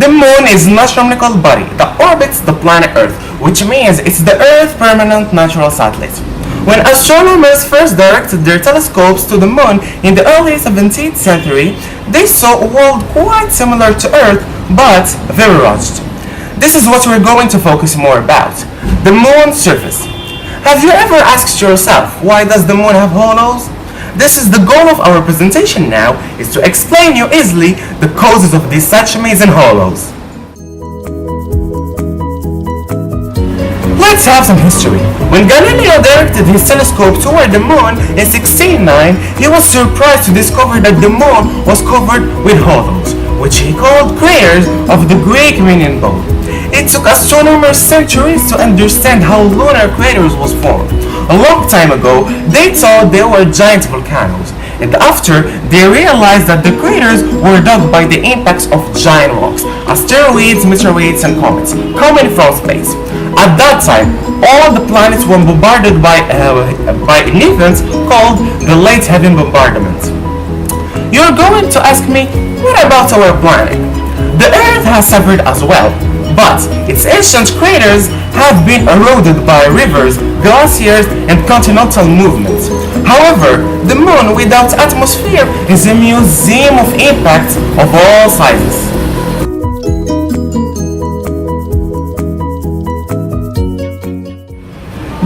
The moon is an astronomical body that orbits the planet Earth, which means it's the Earth's permanent natural satellite. When astronomers first directed their telescopes to the moon in the early 17th century, they saw a world quite similar to Earth, but very rugged. This is what we're going to focus more about: the moon's surface. Have you ever asked yourself, why does the moon have hollows? This is the goal of our presentation now, is to explain you easily the causes of these such amazing hollows. Let's have some history. When Galileo directed his telescope toward the moon in 1609, he was surprised to discover that the moon was covered with hollows, which he called craters of the Greek meaning bone. It took astronomers centuries to understand how lunar craters was formed. A long time ago, they thought they were giant volcanoes, and after they realized that the craters were dug by the impacts of giant rocks, asteroids, meteorites, and comets coming from space. At that time, all the planets were bombarded by an event called the Late Heaven Bombardment. You're going to ask me, what about our planet? The Earth has suffered as well, but its ancient craters have been eroded by rivers, glaciers, and continental movements. However, the moon without atmosphere is a museum of impacts of all sizes.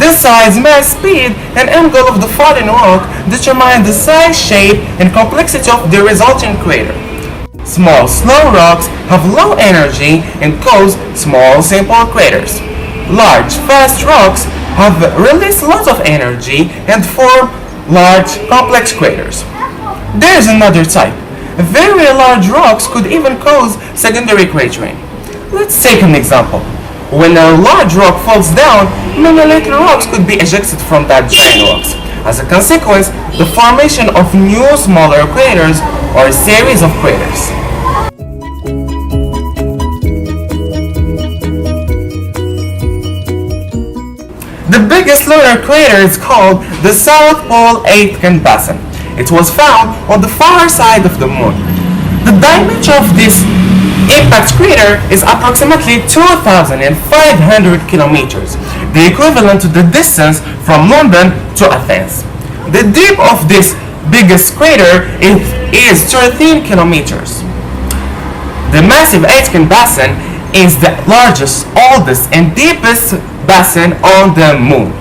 The size, mass, speed, and angle of the falling rock determine the size, shape, and complexity of the resulting crater. Small, slow rocks have low energy and cause small, simple craters. Large, fast rocks have released lots of energy and form large, complex craters. There is another type. Very large rocks could even cause secondary cratering. Let's take an example. When a large rock falls down, many little rocks could be ejected from that giant rocks. As a consequence, the formation of new smaller craters or a series of craters. The biggest lunar crater is called the South Pole Aitken Basin. It was found on the far side of the moon. The diameter of this impact crater is approximately 2,500 kilometers, the equivalent to the distance from London to Athens. The depth of this biggest crater is 13 kilometers. The massive Aitken Basin is the largest, oldest, and deepest basin on the moon.